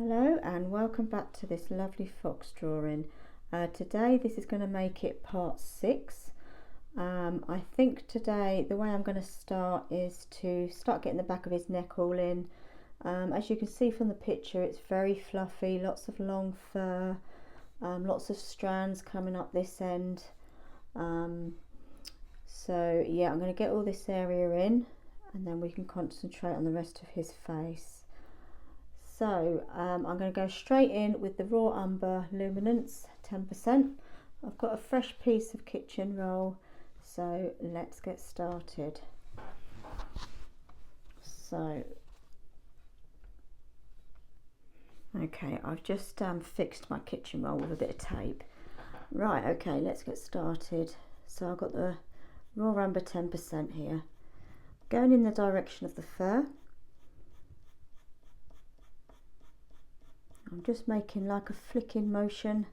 Hello and welcome back to this lovely fox drawing. Today this is going to make it part 6. I think today the way I'm going to start is to start getting the back of his neck all in. As you can see from the picture, it's very fluffy, lots of long fur, lots of strands coming up this end. So yeah, I'm going to get all this area in and then we can concentrate on the rest of his face. So I'm going to go straight in with the raw umber luminance 10%. I've got a fresh piece of kitchen roll, so let's get started. So okay, I've just fixed my kitchen roll with a bit of tape. Right, okay, let's get started. So I've got the raw umber 10% here, going in the direction of the fur. I'm just making like a flicking motion.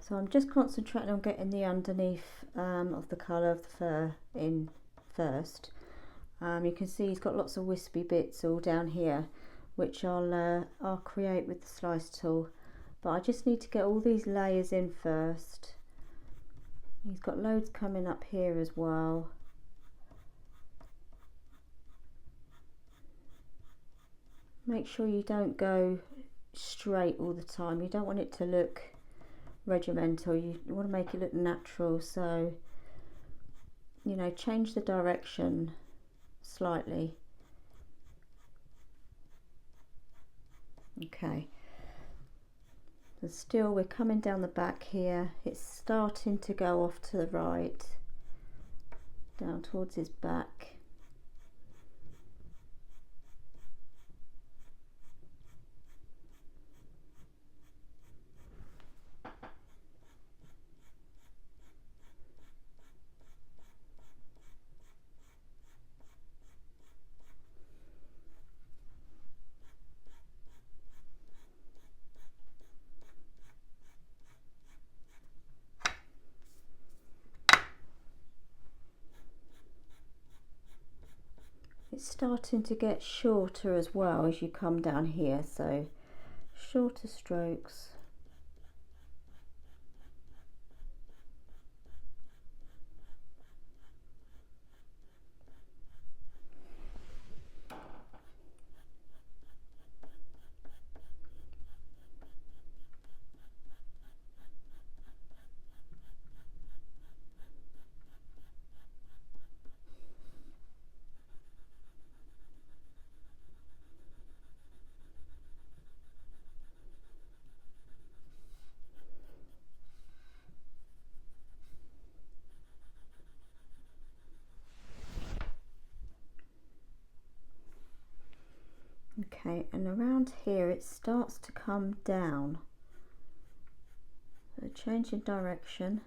So I'm just concentrating on getting the underneath of the colour of the fur in first. You can see he's got lots of wispy bits all down here, which I'll create with the slice tool. But I just need to get all these layers in first. He's got loads coming up here as well. Make sure you don't go straight all the time. You don't want it to look regimental. You want to make it look natural. So, you know, change the direction slightly. Okay. And still we're coming down the back here. It's starting to go off to the right, down towards his back. It's starting to get shorter as well as you come down here, so shorter strokes. Okay, and around here it starts to come down. So change in direction.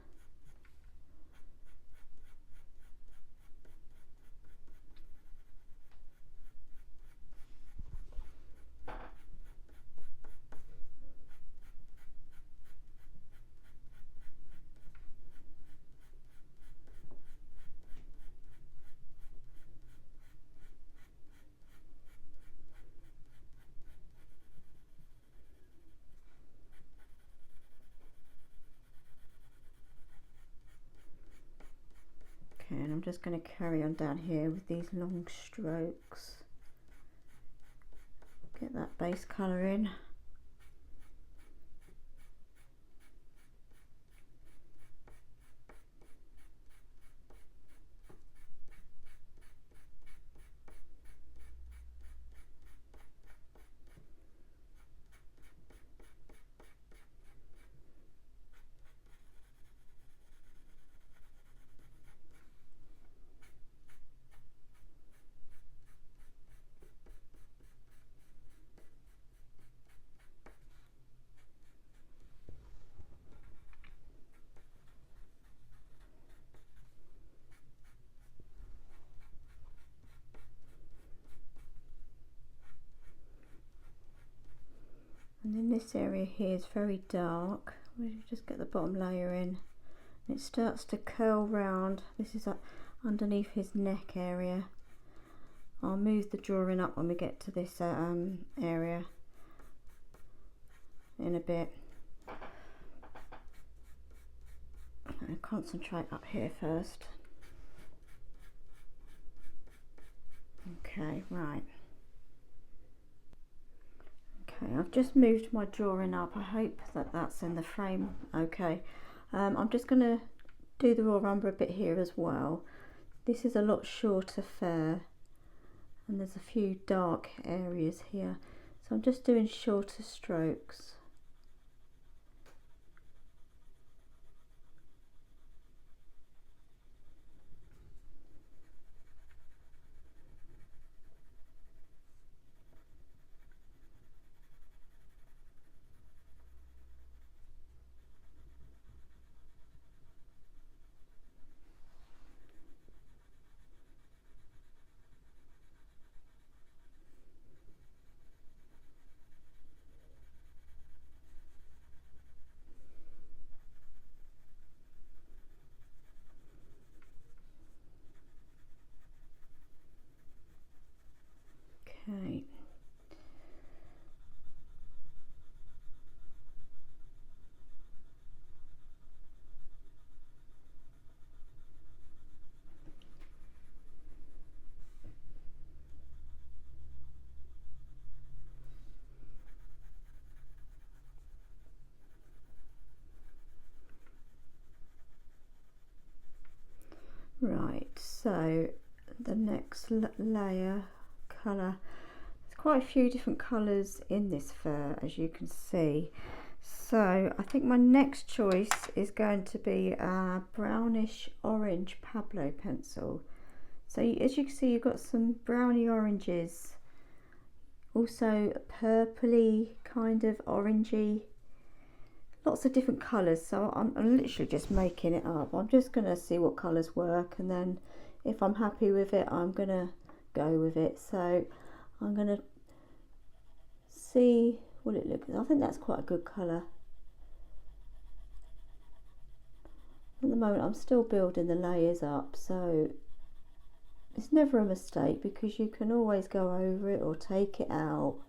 And I'm just going to carry on down here with these long strokes. Get that base colour in. And then this area here is very dark. We'll just get the bottom layer in It starts to curl round. This is underneath his neck area. I'll move the drawing up when we get to this area in a bit. I'll concentrate up here first. Okay, right. Okay, I've just moved my drawing up. I hope that that's in the frame okay. I'm just going to do the raw umber a bit here as well. This is a lot shorter fur and there's a few dark areas here, so I'm just doing shorter strokes. Okay. Right, so the next layer colour, there's quite a few different colours in this fur, as you can see. So I think my next choice is going to be a brownish orange Pablo pencil. So as you can see, you've got some browny oranges, also purpley kind of orangey, lots of different colours. So I'm literally just making it up. I'm just going to see what colours work, and then if I'm happy with it, I'm going to go with it. So I'm going to see what it looks like. I think that's quite a good colour. At the moment I'm still building the layers up, so it's never a mistake because you can always go over it or take it out.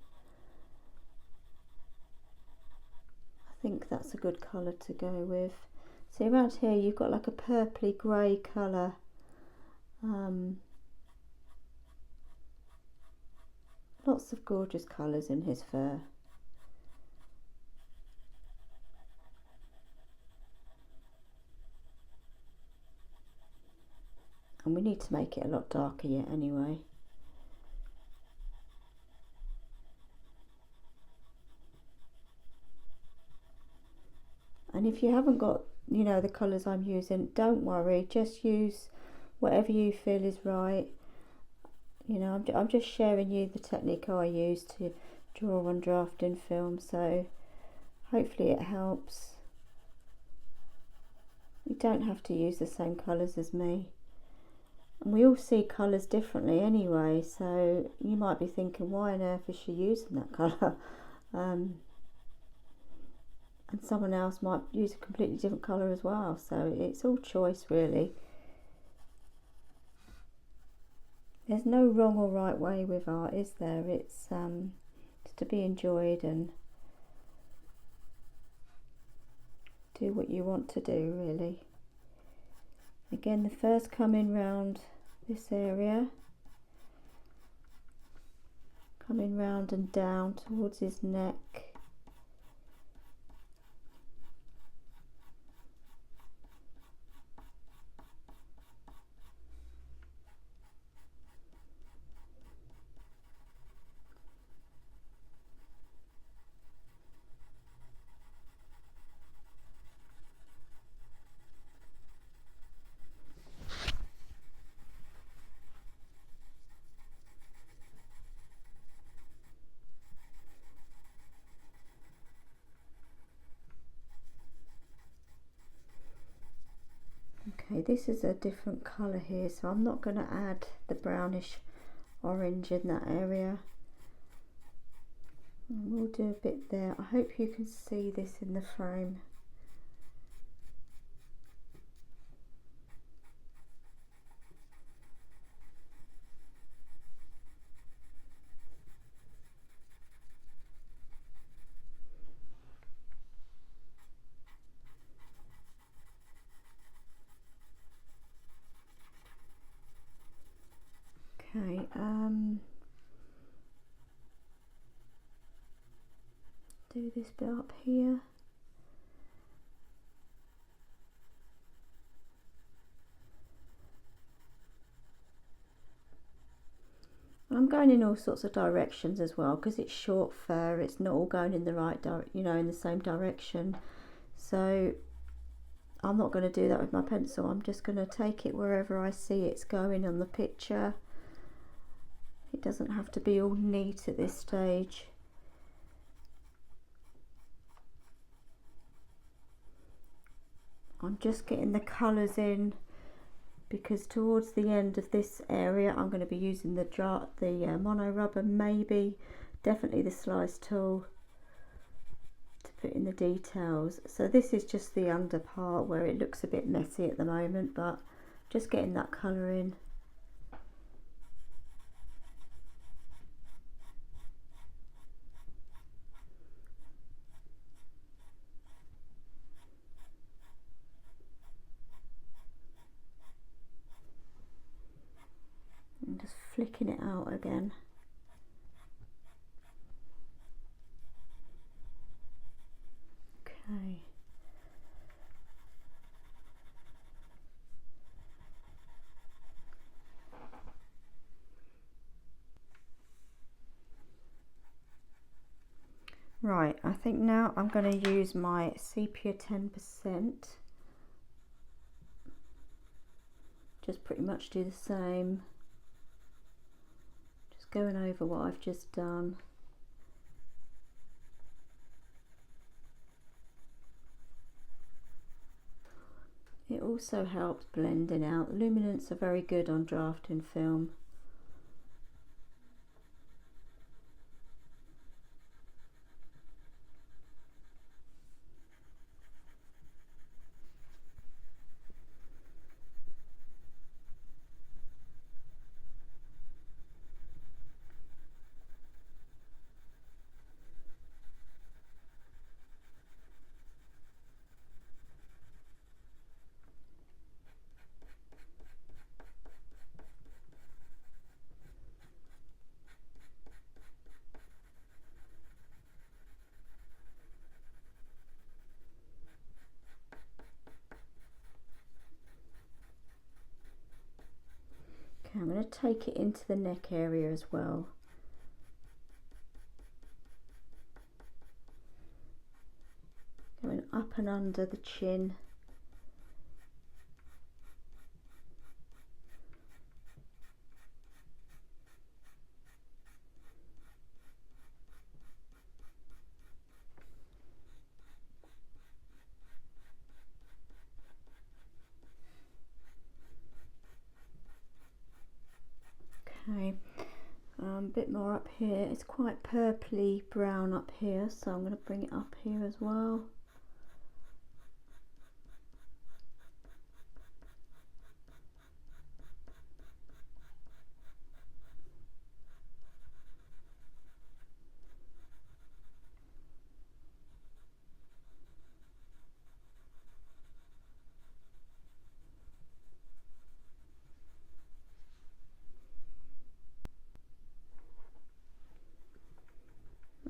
I think that's a good colour to go with. See, around here you've got like a purpley grey colour. Lots of gorgeous colours in his fur. And we need to make it a lot darker yet anyway. And if you haven't got, you know, the colours I'm using, don't worry, just use whatever you feel is right. You know, I'm just sharing you the technique I use to draw on drafting film, so hopefully it helps. You don't have to use the same colours as me. And we all see colours differently anyway, so you might be thinking, why on earth is she using that colour? And someone else might use a completely different colour as well, so it's all choice really. There's no wrong or right way with art, is there? It's to be enjoyed and do what you want to do really. Again, the first coming round this area, coming round and down towards his neck. Okay, this is a different colour here, so I'm not going to add the brownish orange in that area. And we'll do a bit there. I hope you can see this in the frame. Okay, do this bit up here. I'm going in all sorts of directions as well because it's short fur. It's not all going in the right in the same direction. So I'm not going to do that with my pencil. I'm just going to take it wherever I see it's going on the picture. It doesn't have to be all neat at this stage. I'm just getting the colours in because towards the end of this area I'm going to be using the mono rubber, maybe definitely the slice tool to put in the details. So this is just the under part where it looks a bit messy at the moment, but just getting that colour in. And just flicking it out again. Okay. Right, I think now I'm going to use my sepia 10%. Just pretty much do the same. Just going over what I've just done. It also helps blending out. Luminants are very good on drafting film. Okay, I'm going to take it into the neck area as well. Going up and under the chin. Okay, a bit more up here. It's quite purpley brown up here, so I'm going to bring it up here as well.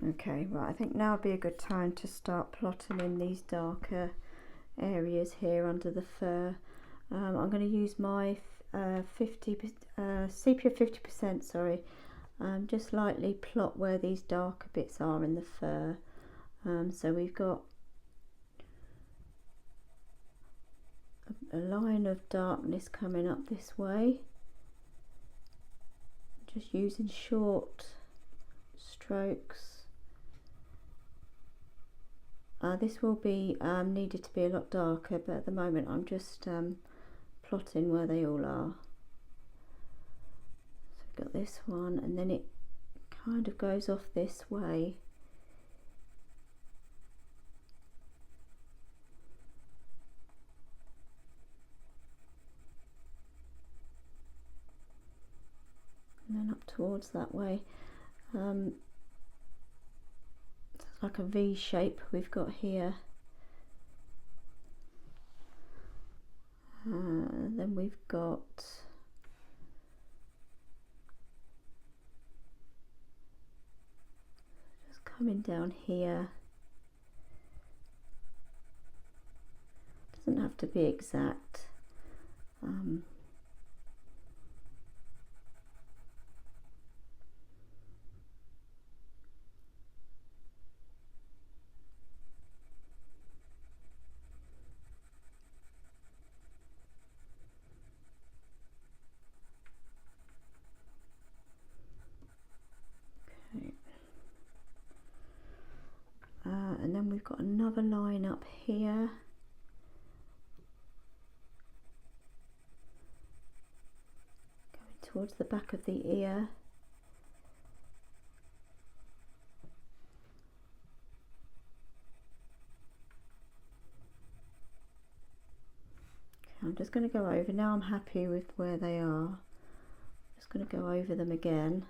Okay, right, I think now would be a good time to start plotting in these darker areas here under the fur. I'm going to use my sepia 50%, sorry, just lightly plot where these darker bits are in the fur. So we've got a line of darkness coming up this way, just using short strokes. This will be needed to be a lot darker, but at the moment I'm just plotting where they all are. So we've got this one, and then it kind of goes off this way. And then up towards that way. It's like a V shape we've got here. Then we've got coming down here. Doesn't have to be exact. And then we've got another line up here. Going towards the back of the ear. Okay, I'm just going to go over, now I'm happy with where they are. Just going to go over them again.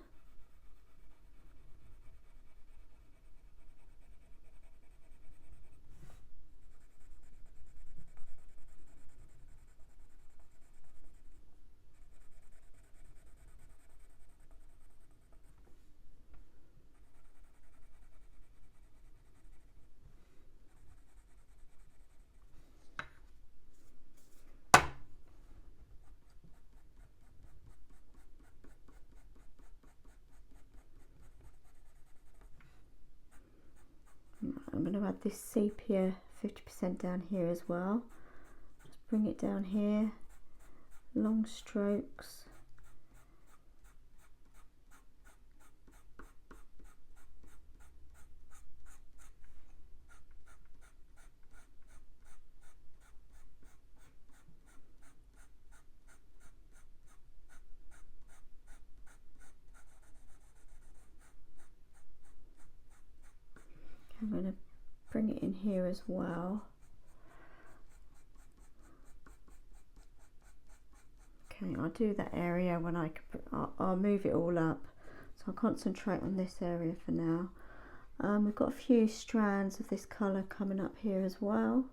I'm going to add this sepia 50% down here as well. Just bring it down here, long strokes. I'm going to bring it in here as well. Okay, I'll do that area when I'll move it all up. So I'll concentrate on this area for now. We've got a few strands of this colour coming up here as well.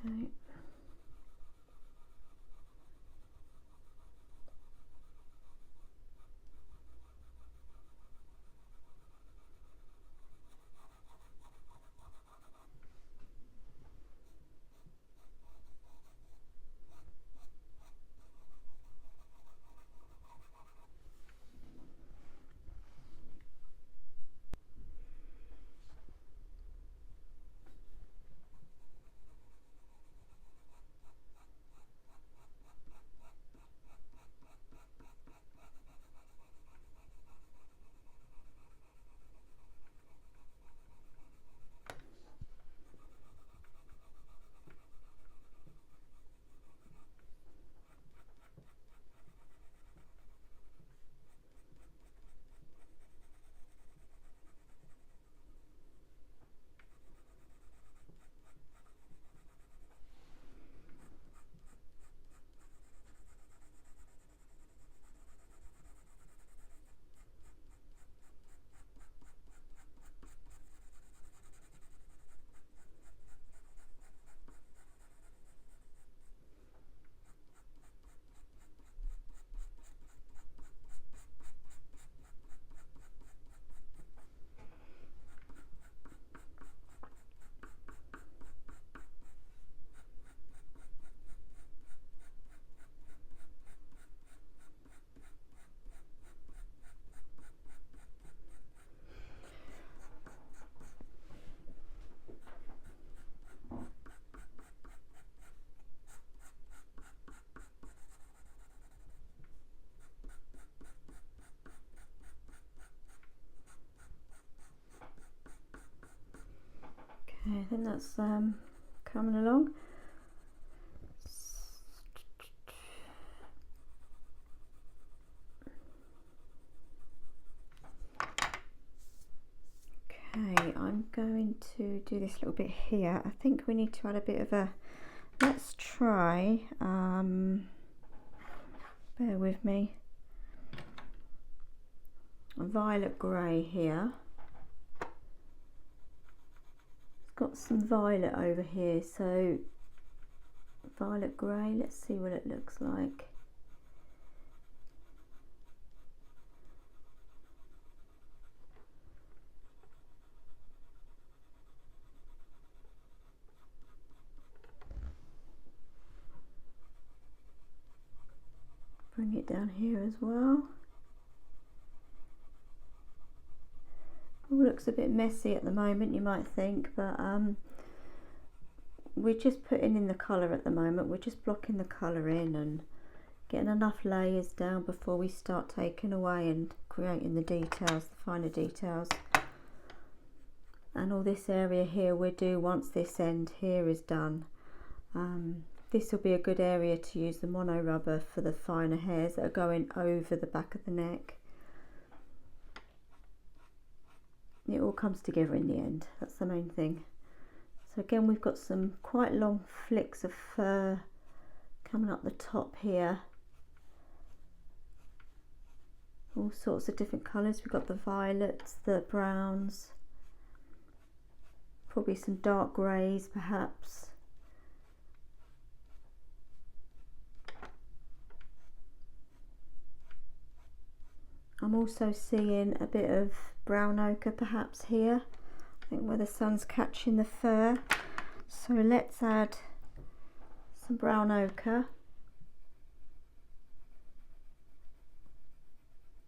Okay. Okay, I think that's coming along. to do this little bit here. I think we need to add a bit of a, let's try, bear with me, a violet grey here. It's got some violet over here, so violet grey, let's see what it looks like. Bring it down here as well. All looks a bit messy at the moment, you might think, but we're just putting in the colour at the moment. We're just blocking the colour in and getting enough layers down before we start taking away and creating the details, the finer details. And all this area here we'll do once this end here is done. This will be a good area to use the mono rubber for the finer hairs that are going over the back of the neck. It all comes together in the end, that's the main thing. So again, we've got some quite long flicks of fur coming up the top here. All sorts of different colours. We've got the violets, the browns, probably some dark greys perhaps. I'm also seeing a bit of brown ochre perhaps here, I think where the sun's catching the fur. So let's add some brown ochre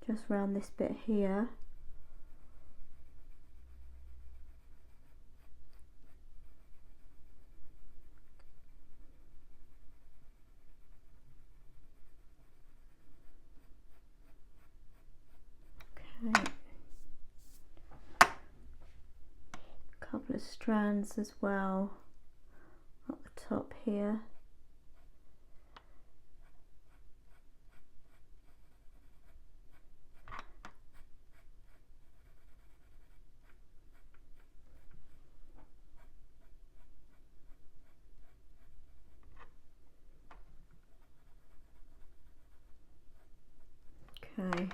just around this bit here. Okay. Couple of strands as well at the top here. Okay,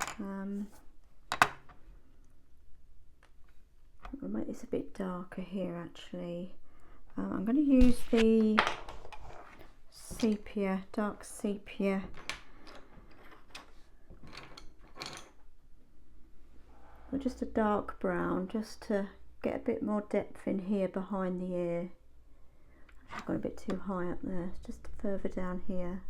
I'll make this a bit darker here actually. I'm going to use the sepia, dark sepia. Or just a dark brown, just to get a bit more depth in here behind the ear. I've gone a bit too high up there, just further down here.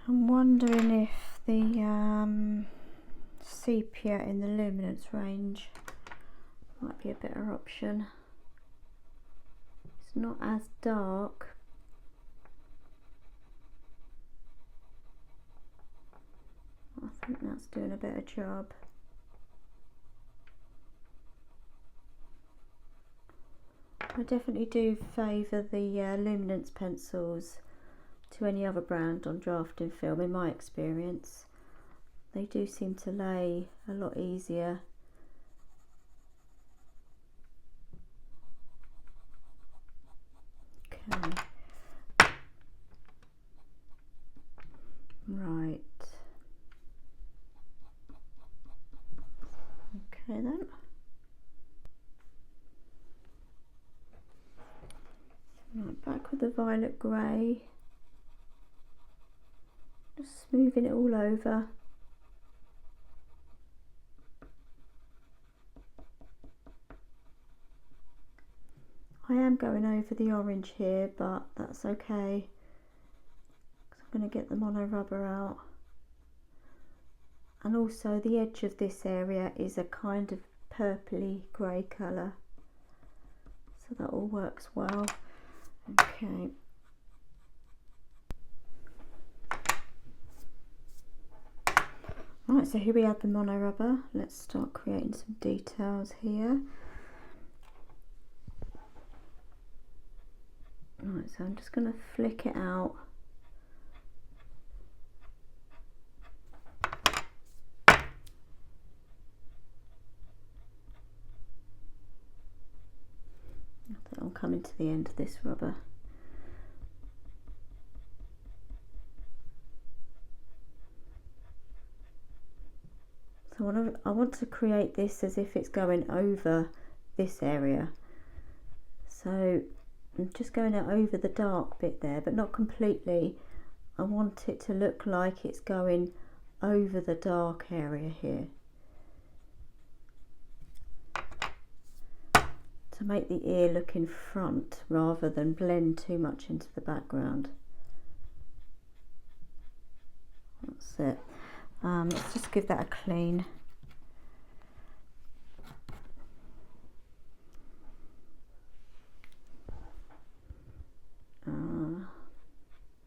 I'm wondering if the sepia in the luminance range might be a better option. It's not as dark. I think that's doing a better job. I definitely do favour the luminance pencils to any other brand on drafting film. In my experience, they do seem to lay a lot easier. Okay, right, okay then. Right, back with the violet grey. Just smoothing it all over. I am going over the orange here, but that's okay, because I'm going to get the mono rubber out. And also the edge of this area is a kind of purpley grey colour, so so that all works well. Okay. Right, so here we have the mono rubber. Let's start creating some details here. Right, so I'm just going to flick it out. I'm coming to the end of this rubber. So I want to create this as if it's going over this area. So I'm just going over the dark bit there, but not completely. I want it to look like it's going over the dark area here. To make the ear look in front rather than blend too much into the background. That's it. Let's just give that a clean.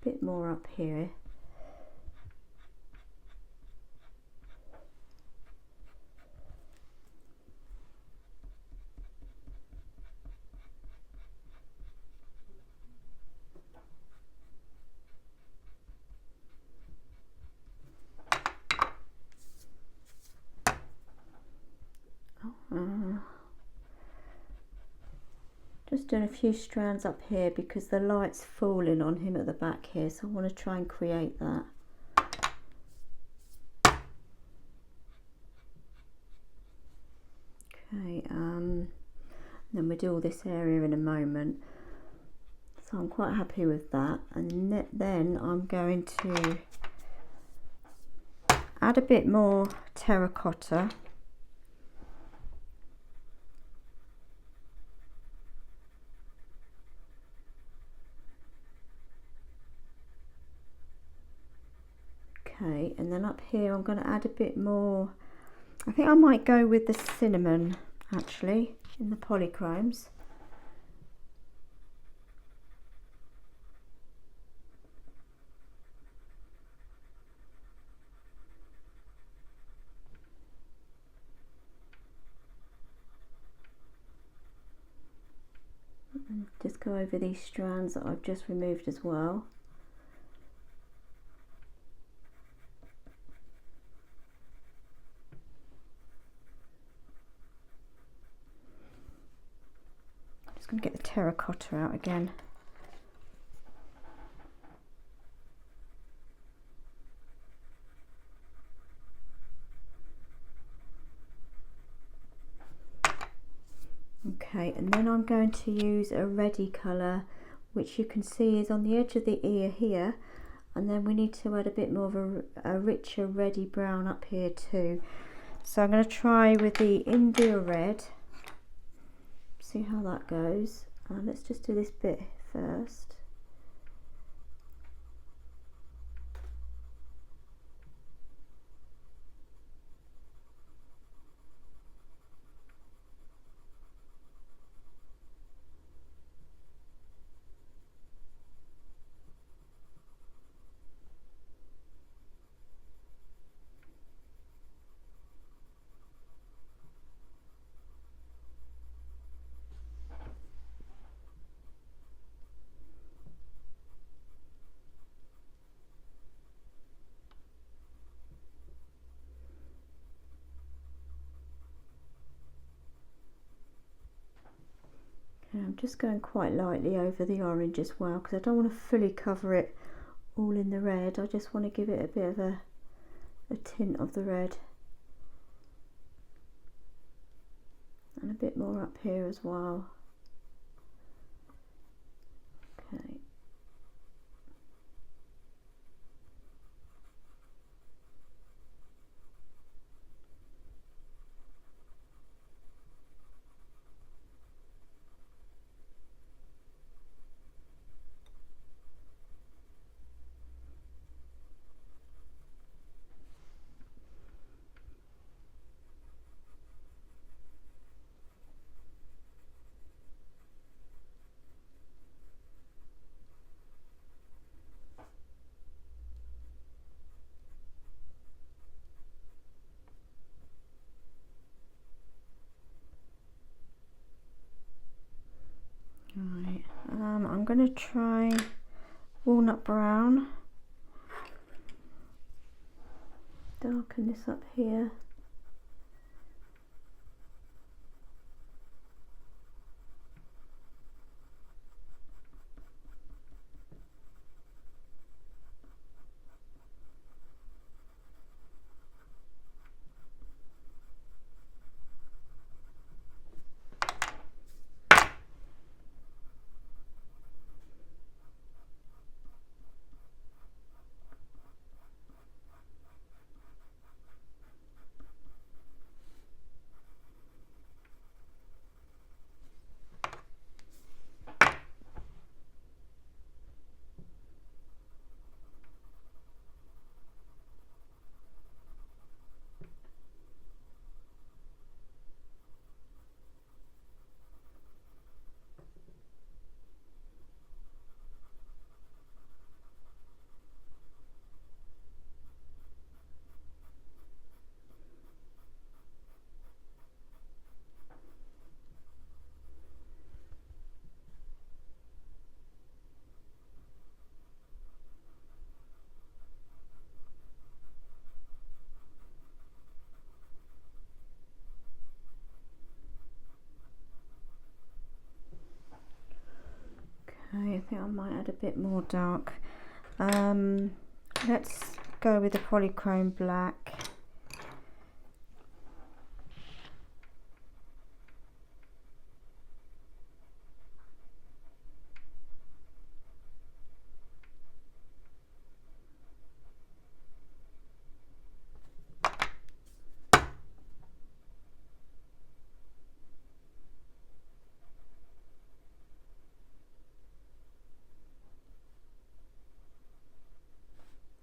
Bit more up here. Just doing a few strands up here because the light's falling on him at the back here, so I want to try and create that. Okay, then we'll do all this area in a moment. So I'm quite happy with that, and then I'm going to add a bit more terracotta. Okay, and then up here I'm going to add a bit more. I think I might go with the cinnamon actually in the polychromes. And just go over these strands that I've just removed as well. Just going to get the terracotta out again. Okay, and then I'm going to use a reddy colour, which you can see is on the edge of the ear here, and then we need to add a bit more of a richer reddy brown up here too. So I'm going to try with the India red, see how that goes. Let's just do this bit first. I'm just going quite lightly over the orange as well, because I don't want to fully cover it all in the red. I just want to give it a bit of a tint of the red, and a bit more up here as well. Okay. going to try walnut brown. Darken this up here. I think I might add a bit more dark. Let's go with the polychrome black.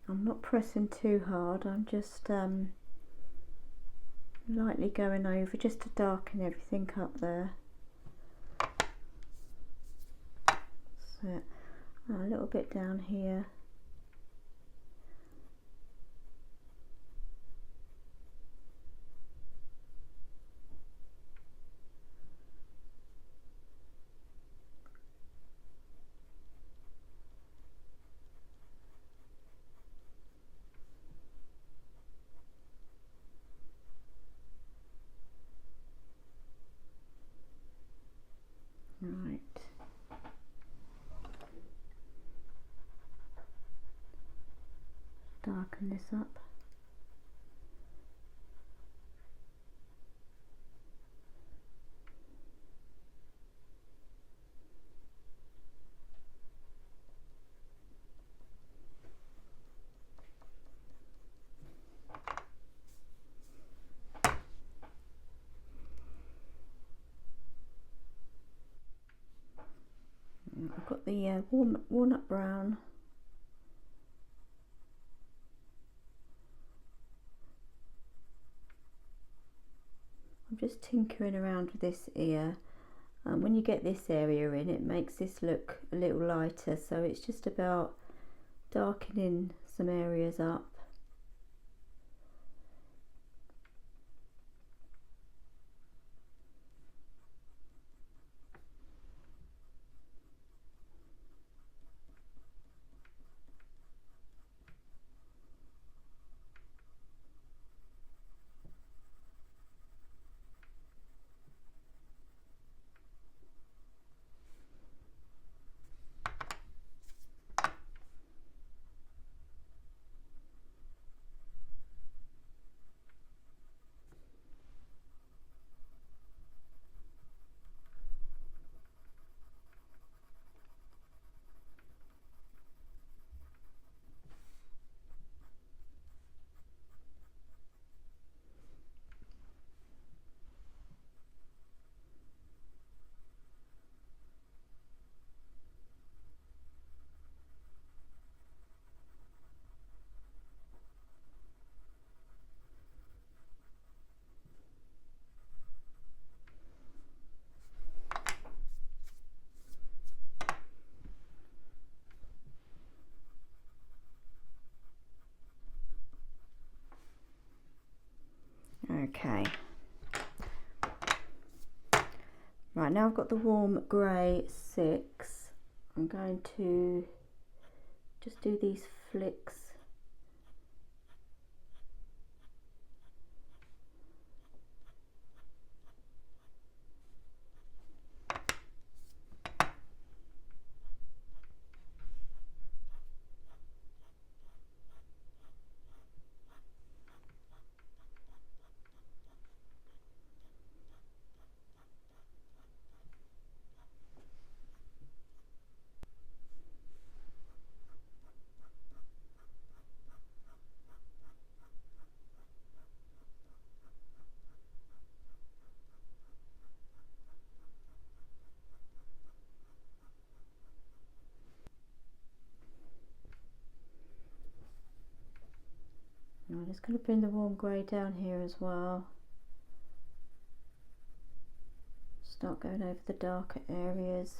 I'm not pressing too hard, I'm just lightly going over just to darken everything up there. So a little bit down here. Right. Darken this up. I've got the walnut brown. I'm just tinkering around with this ear. When you get this area in, it makes this look a little lighter, so it's just about darkening some areas up. Okay. Right, now I've got the warm grey 6. I'm going to just do these flicks. I'm just going to bring the warm grey down here as well. Start going over the darker areas.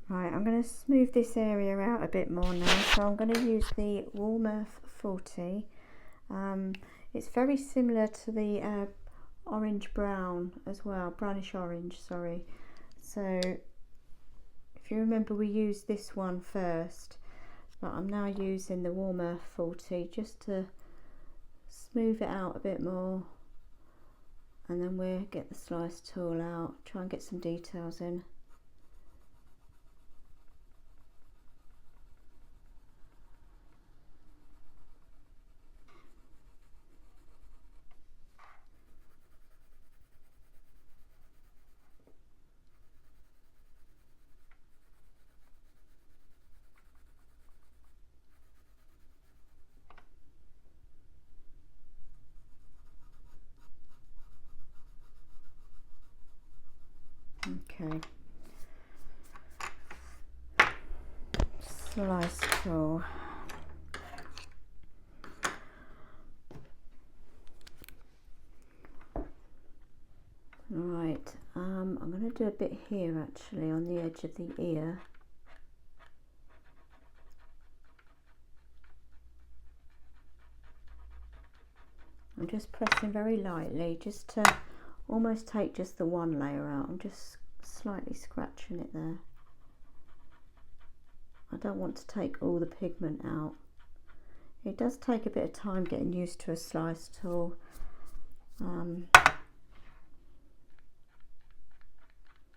Right, I'm going to smooth this area out a bit more now, so I'm going to use the Warm Earth 40. It's very similar to the orange brown as well, brownish orange, sorry. So if you remember, we used this one first, but I'm now using the Warm Earth 40 just to smooth it out a bit more, and then we'll get the slice tool out, try and get some details in. Okay, slice tool. Right, I'm going to do a bit here actually on the edge of the ear. I'm just pressing very lightly just to almost take just the one layer out. I'm just slightly scratching it there. I don't want to take all the pigment out. It does take a bit of time getting used to a slice tool.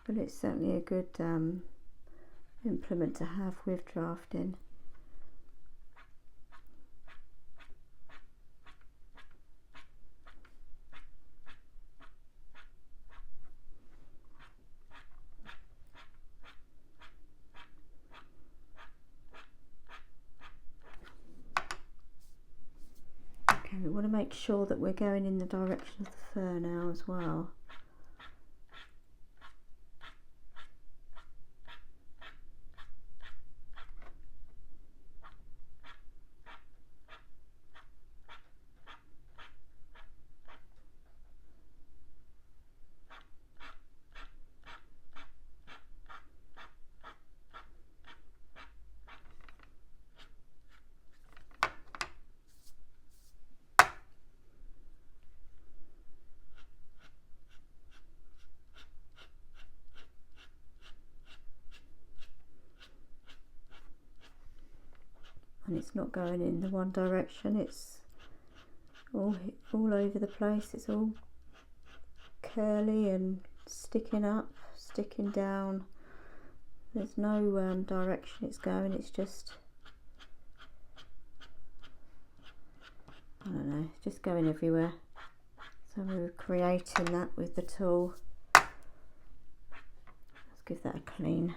But it's certainly a good implement to have with drafting. Okay, we want to make sure that we're going in the direction of the fur now as well. and it's not going in the one direction, it's all over the place, it's all curly and sticking up, sticking down. There's no direction it's going, it's just, I don't know, it's just going everywhere. So we're creating that with the tool. Let's give that a clean.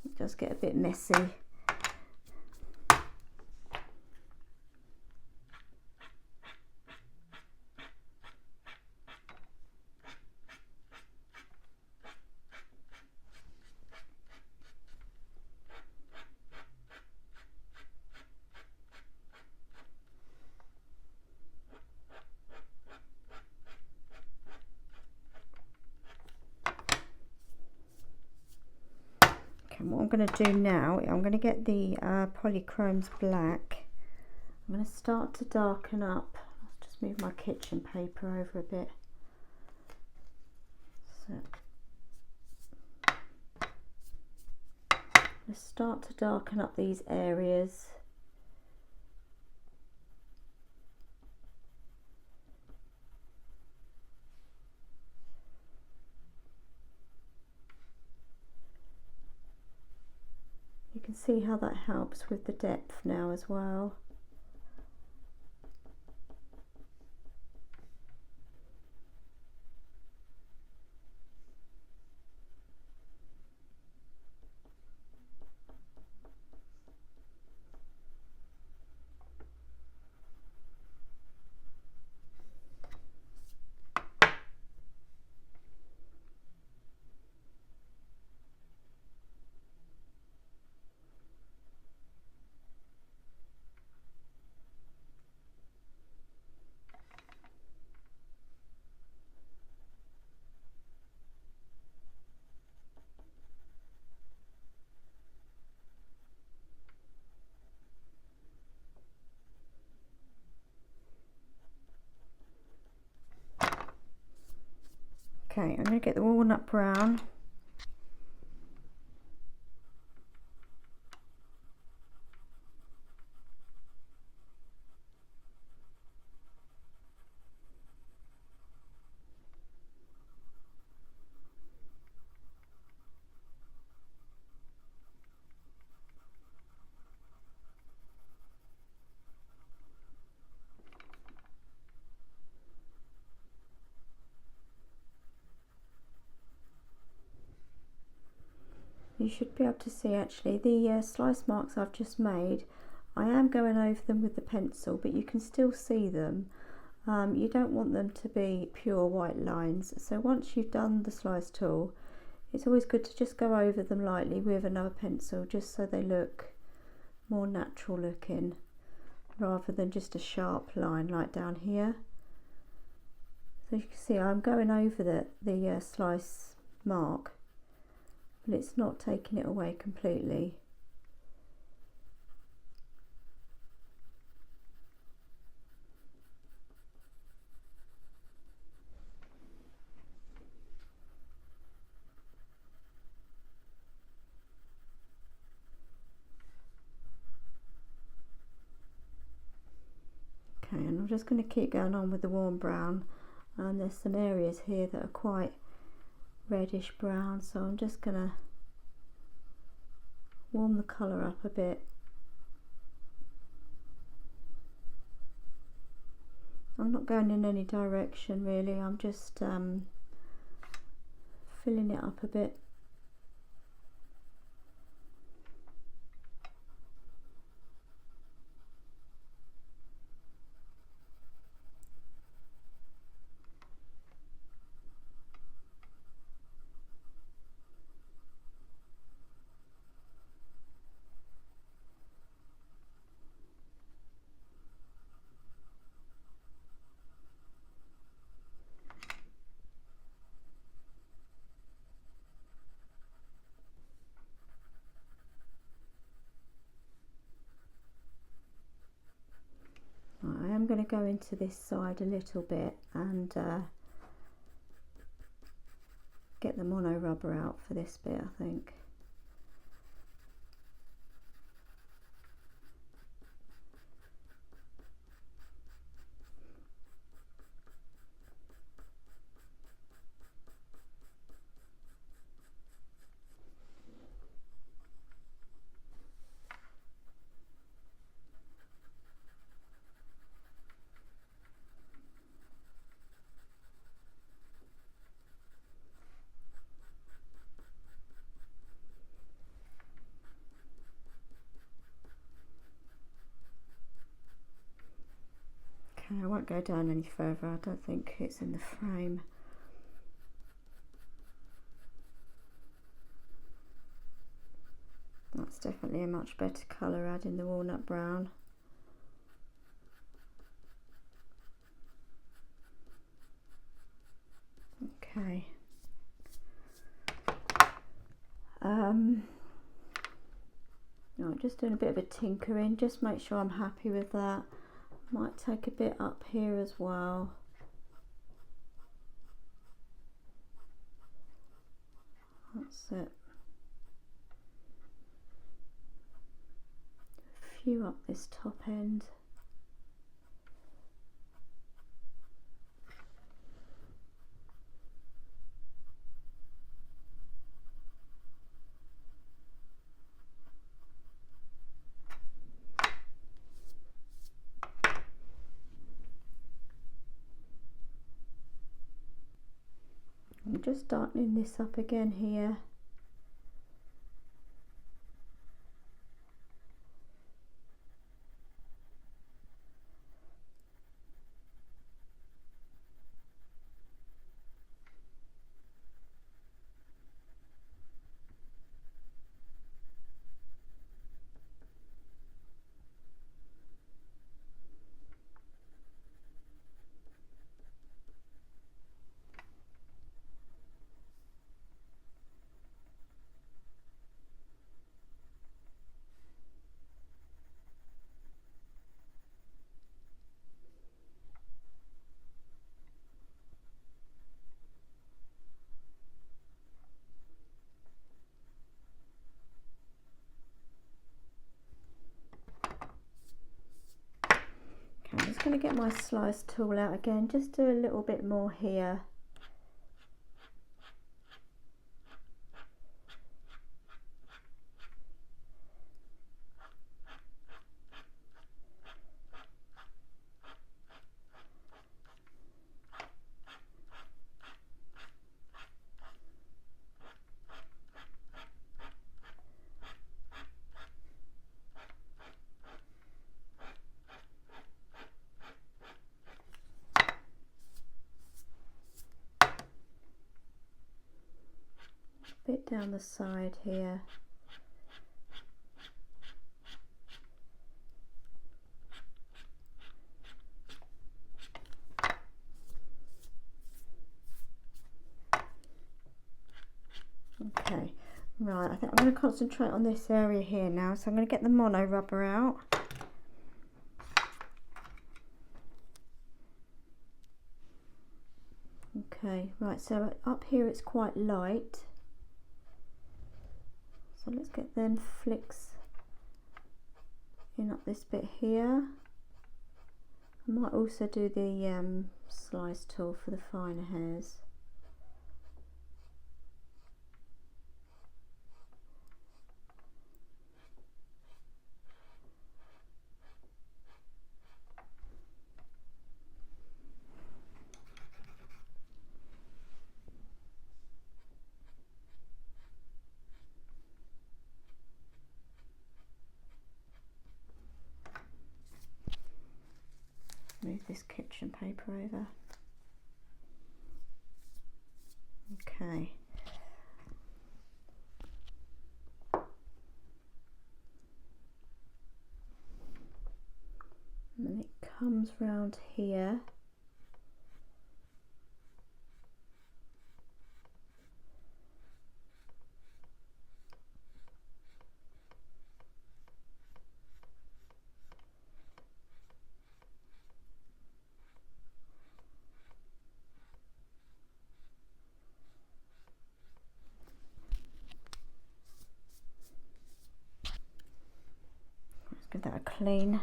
It does get a bit messy. What I'm going to do now, I'm going to get the Polychrome's black. I'm going to start to darken up. Let's just move my kitchen paper over a bit. So let's start to darken up these areas. You can see how that helps with the depth now as well. Okay, I'm going to get the walnut brown. You should be able to see actually the slice marks I've just made. I am going over them with the pencil, but you can still see them. You don't want them to be pure white lines, so once you've done the slice tool, it's always good to just go over them lightly with another pencil, just so they look more natural looking, rather than just a sharp line like down here. So you can see I'm going over the slice mark, but it's not taking it away completely. Okay, and I'm just going to keep going on with the warm brown, and there's some areas here that are quite reddish brown, so I'm just going to warm the colour up a bit. I'm not going in any direction really, I'm just filling it up a bit. I am going to go into this side a little bit and get the mono rubber out for this bit, I think. Okay, I won't go down any further, I don't think it's in the frame. That's definitely a much better colour, adding the walnut brown. Okay. No, I'm just doing a bit of a tinkering, just make sure I'm happy with that. Might take a bit up here as well. That's it. A few up this top end. I'm just darkening this up again here. I'm just going to get my slice tool out again, just do a little bit more here. Bit down the side here. Okay, right, I think I'm going to concentrate on this area here now, so I'm going to get the mono rubber out. Okay, right, so up here it's quite light. So let's get them flicks in up this bit here. I might also do the slice tool for the finer hairs. Move this kitchen paper over. Okay. And then it comes round here. that a clean.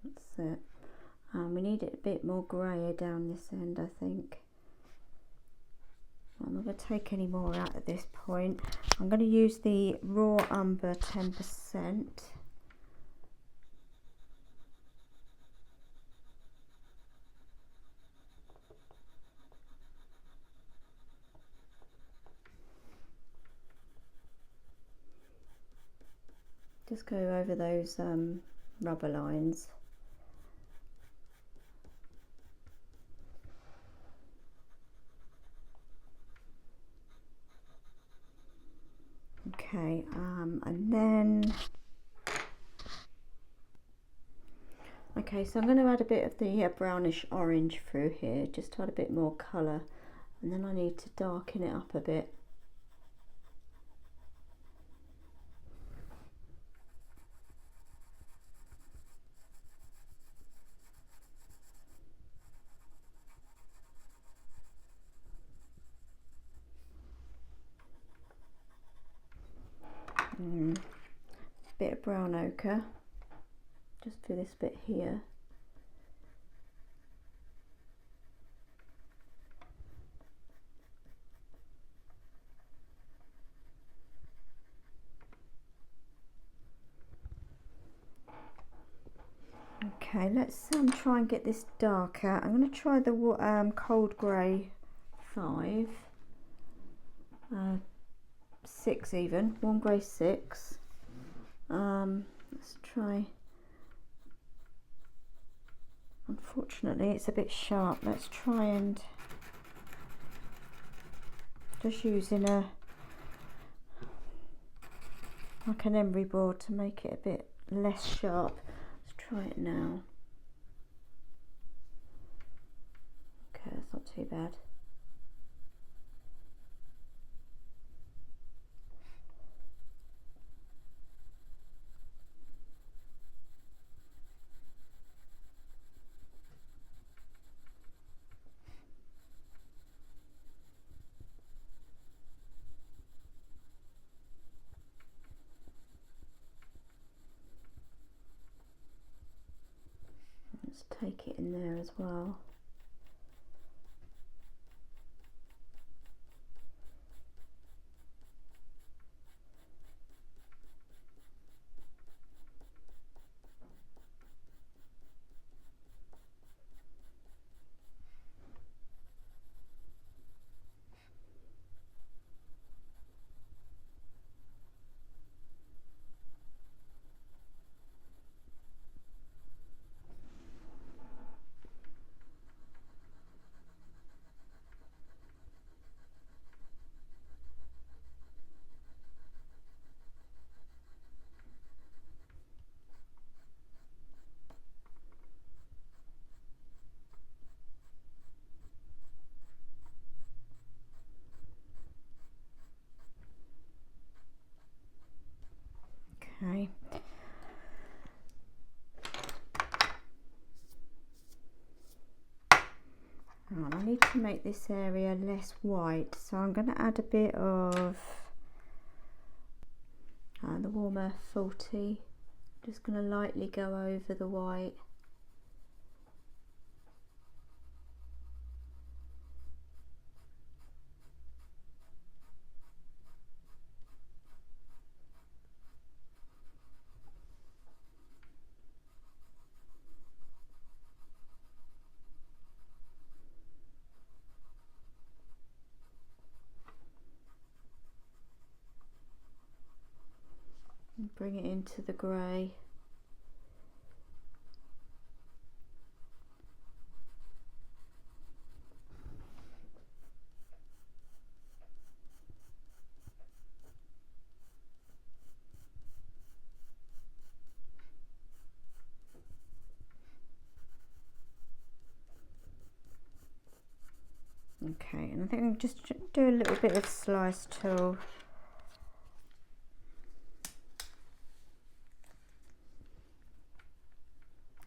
That's it. We need it a bit more grayer down this end, I think. I'm not going to take any more out at this point. I'm going to use the raw umber 10%. Just go over those rubber lines. Okay, and then, okay, so I'm going to add a bit of the brownish orange through here, just to add a bit more colour, and then I need to darken it up a bit. Bit of brown ochre just for this bit here. Okay, let's try and get this darker. I'm going to try the cold grey 5, 6 even, 1 grey 6. Let's try. Unfortunately, it's a bit sharp. Let's try and just using like an emery board to make it a bit less sharp. Let's try it now. Okay, that's not too bad. Let's take it in there as well. Okay. Right, I need to make this area less white, so I'm going to add a bit of the warmer 40. Just going to lightly go over the white. And bring it into the grey. Okay, and I think I'll just do a little bit of slice tool.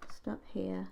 Just up here.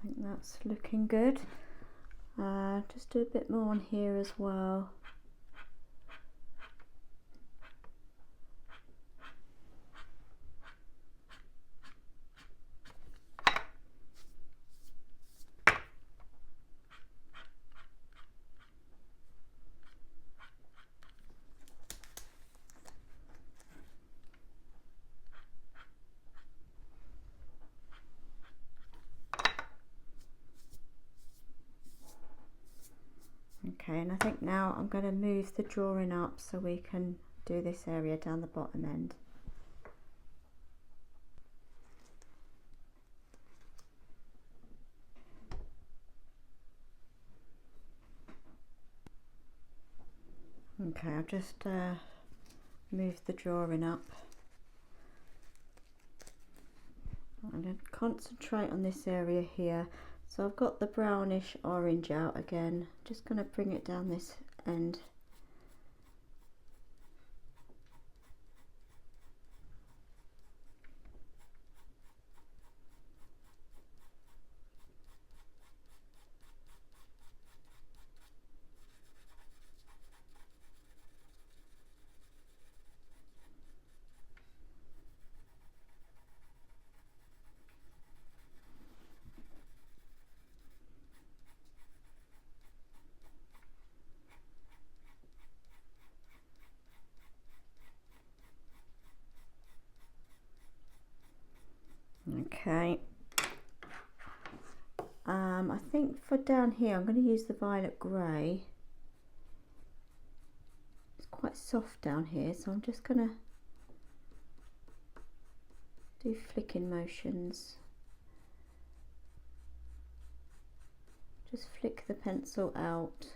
think that's looking good. Just do a bit more on here as well. Okay, and I think now I'm going to move the drawing up so we can do this area down the bottom end. Okay, I've just moved the drawing up. I'm going to concentrate on this area here. So I've got the brownish orange out again, just going to bring it down this end. Okay, I think for down here I'm going to use the violet grey. It's quite soft down here, so I'm just going to do flicking motions. Just flick the pencil out.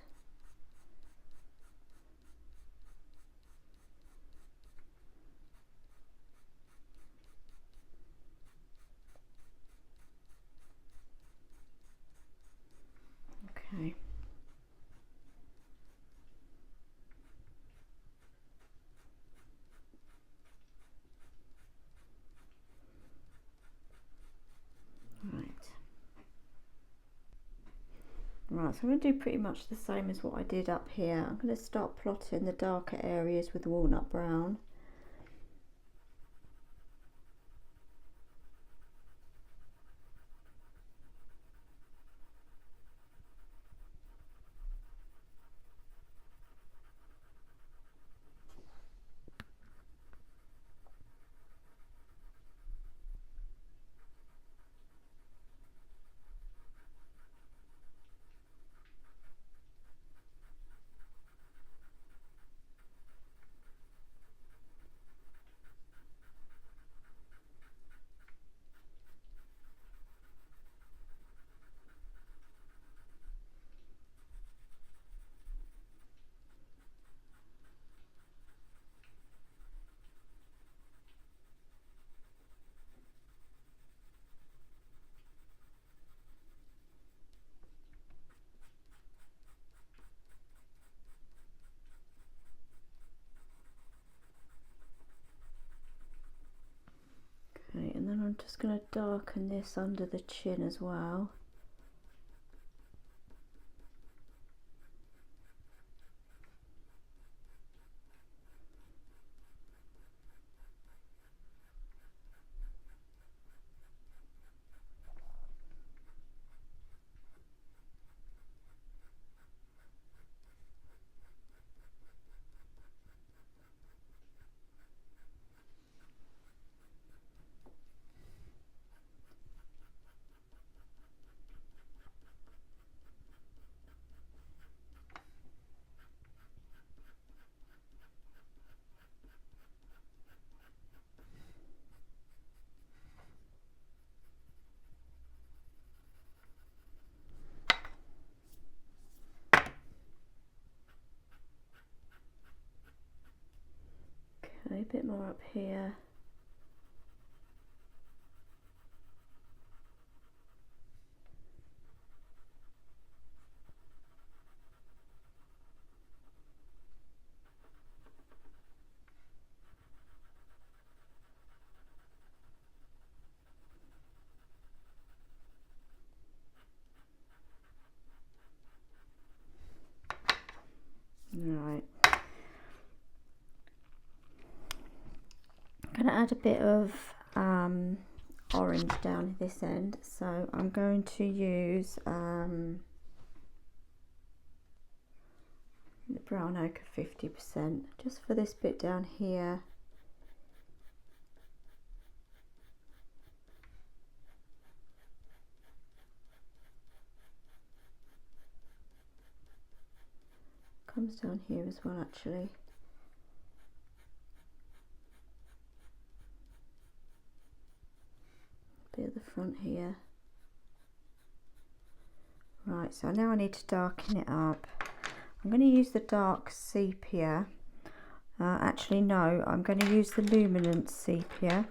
Okay. Right, so I'm going to do pretty much the same as what I did up here. I'm going to start plotting the darker areas with the walnut brown. Okay, and then I'm just going to darken this under the chin as well. Okay, a bit more up here. add a bit of orange down this end, so I'm going to use the brown ochre 50% just for this bit down here. Comes down here as well actually. Bit at the front here. Right, so now I need to darken it up. I'm going to use the dark sepia. Actually no, I'm going to use the luminant sepia.